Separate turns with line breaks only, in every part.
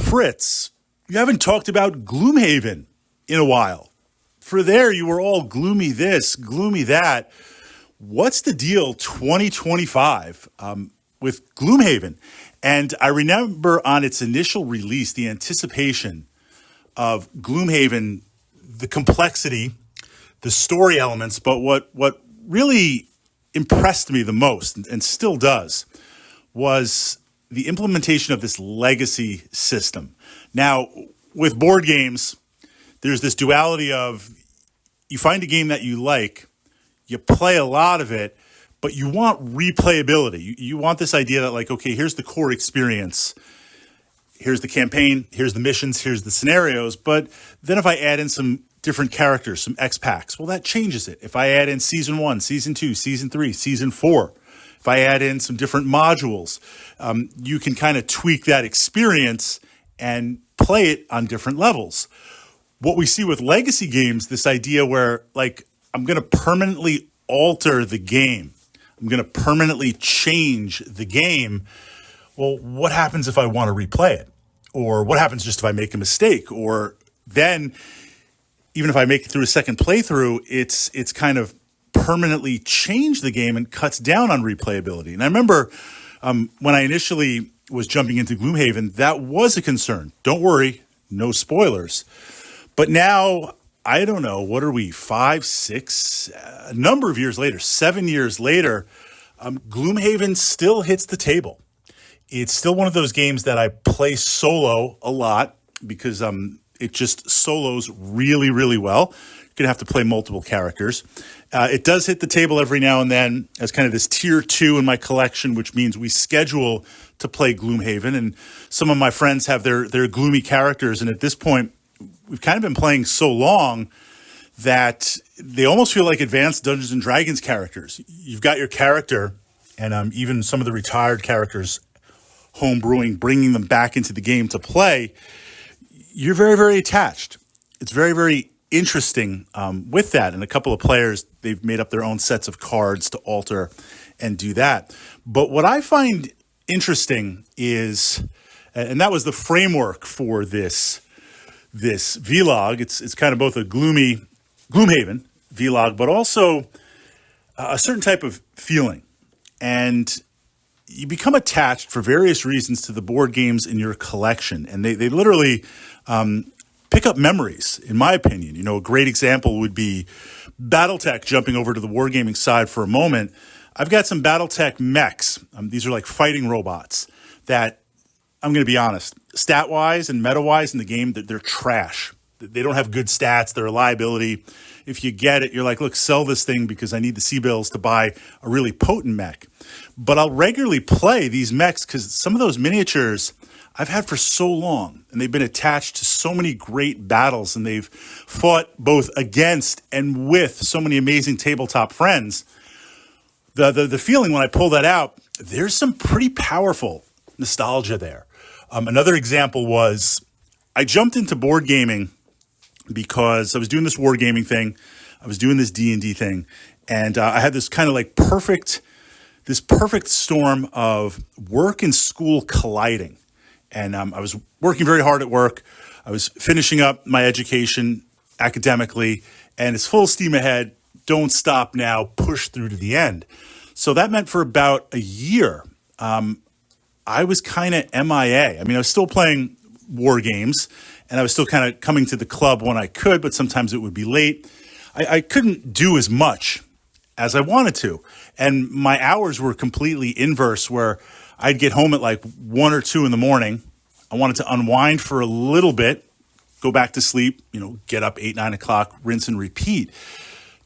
Fritz, you haven't talked about Gloomhaven in a while. For there, you were all gloomy this, gloomy that. What's the deal 2025 with Gloomhaven? And I remember on its initial release, the anticipation of Gloomhaven, the complexity, the story elements, but what really impressed me the most, and still does, was the implementation of this legacy system. Now, with board games, there's this duality of you find a game that you like, you play a lot of it, but you want replayability. You want this idea that, like, okay, here's the core experience. Here's the campaign, here's the missions, here's the scenarios. But then if I add in some different characters, some X packs, well, that changes it. If I add in season 1, season 2, season 3, season 4, if I add in some different modules, you can kind of tweak that experience and play it on different levels. What we see with legacy games, this idea where, like, I'm going to permanently alter the game. I'm going to permanently change the game. Well, what happens if I want to replay it? Or what happens just if I make a mistake? Or then, even if I make it through a second playthrough, it's kind of permanently changed the game and cuts down on replayability. And I remember when I initially was jumping into Gloomhaven, that was a concern. Don't worry, no spoilers. But now, I don't know, what are we, 5, 6, a number of years later, 7 years later, Gloomhaven still hits the table. It's still one of those games that I play solo a lot because it just solos really, really well. You're going to have to play multiple characters. It does hit the table every now and then as kind of this tier 2 in my collection, which means we schedule to play Gloomhaven. And some of my friends have their gloomy characters. And at this point, we've kind of been playing so long that they almost feel like advanced Dungeons and Dragons characters. You've got your character, and even some of the retired characters homebrewing, bringing them back into the game to play. You're very, very attached. It's very, very interesting with that. And a couple of players, they've made up their own sets of cards to alter and do that. But what I find interesting is, and that was the framework for this vlog. It's kind of both a Gloomhaven vlog, but also a certain type of feeling. And you become attached for various reasons to the board games in your collection. And they literally pick up memories, in my opinion. You know, a great example would be Battletech, jumping over to the wargaming side for a moment. I've got some Battletech mechs. These are like fighting robots that, I'm going to be honest, stat-wise and meta-wise in the game, they're trash. They don't have good stats. They're a liability. If you get it, you're like, look, sell this thing because I need the C-bills to buy a really potent mech. But I'll regularly play these mechs because some of those miniatures I've had for so long, and they've been attached to so many great battles, and they've fought both against and with so many amazing tabletop friends. The feeling when I pull that out, there's some pretty powerful nostalgia there. Another example was I jumped into board gaming because I was doing this wargaming thing. I was doing this D&D thing. And I had this kind of like perfect storm of work and school colliding. And I was working very hard at work. I was finishing up my education academically, and it's full steam ahead. Don't stop now, push through to the end. So that meant for about a year, I was kind of MIA. I mean, I was still playing war games, and I was still kind of coming to the club when I could, but sometimes it would be late. I couldn't do as much as I wanted to. And my hours were completely inverse, where I'd get home at like 1 or 2 in the morning. I wanted to unwind for a little bit, go back to sleep, get up 8, 9 o'clock, rinse and repeat.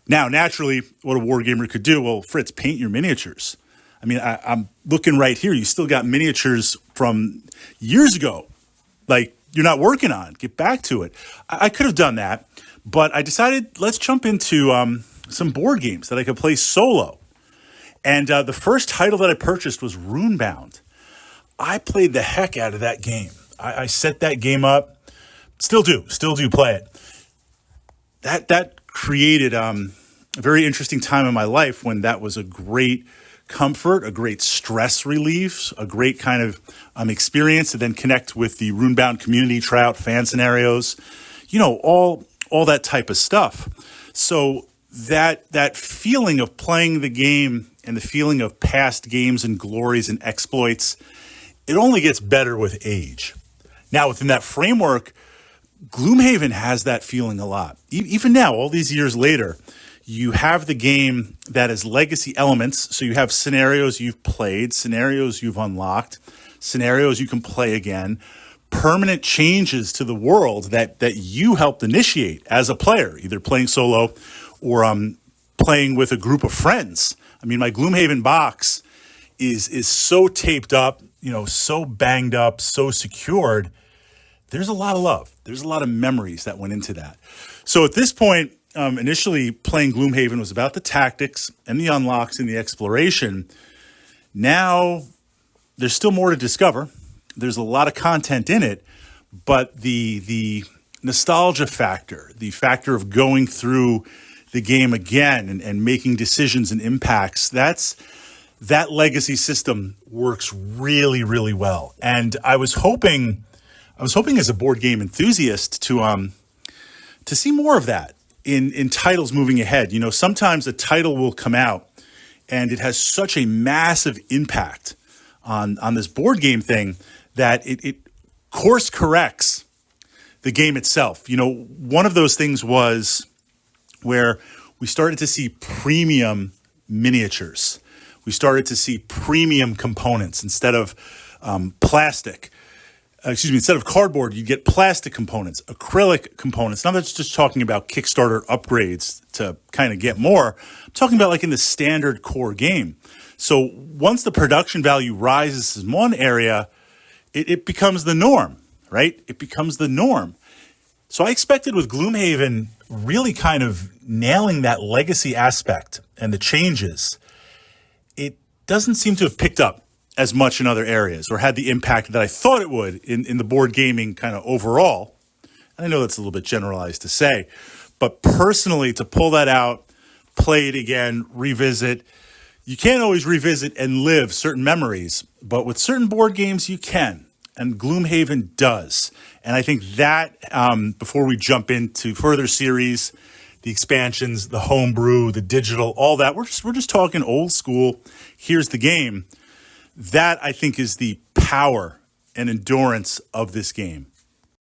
Now, naturally, what a wargamer could do, well, Fritz, paint your miniatures. I mean, I'm looking right here. You still got miniatures from years ago, like you're not working on. Get back to it. I could have done that, but I decided let's jump into some board games that I could play solo. And the first title that I purchased was Runebound. I played the heck out of that game. I set that game up. Still do play it. That created a very interesting time in my life when that was a great comfort, a great stress relief, a great kind of experience to then connect with the Runebound community, try out fan scenarios, all that type of stuff. So that feeling of playing the game and the feeling of past games and glories and exploits, it only gets better with age. Now, within that framework, Gloomhaven has that feeling a lot. Even now, all these years later, you have the game that has legacy elements. So you have scenarios you've played, scenarios you've unlocked, scenarios you can play again, permanent changes to the world that you helped initiate as a player, either playing solo or playing with a group of friends. I mean, my Gloomhaven box is so taped up, so banged up, so secured. There's a lot of love. There's a lot of memories that went into that. So at this point, initially playing Gloomhaven was about the tactics and the unlocks and the exploration. Now, there's still more to discover. There's a lot of content in it, but the nostalgia factor, the factor of going through the game again and making decisions and impacts, that legacy system works really, really well. And I was hoping as a board game enthusiast to see more of that in titles moving ahead. Sometimes a title will come out and it has such a massive impact on this board game thing that it course corrects the game itself. One of those things was where we started to see premium miniatures. We started to see premium components instead of plastic. Instead of cardboard, you get plastic components, acrylic components. Now that's just talking about Kickstarter upgrades to kind of get more. I'm talking about like in the standard core game. So once the production value rises in one area, it becomes the norm, right? It becomes the norm. So I expected with Gloomhaven really kind of nailing that legacy aspect and the changes. It doesn't seem to have picked up as much in other areas or had the impact that I thought it would in the board gaming kind of overall. And I know that's a little bit generalized to say, but personally to pull that out, play it again, revisit, you can't always revisit and live certain memories, but with certain board games you can, and Gloomhaven does. And I think that before we jump into further series, the expansions, the homebrew, the digital, all that, we're just talking old school. Here's the game. That, I think, is the power and endurance of this game.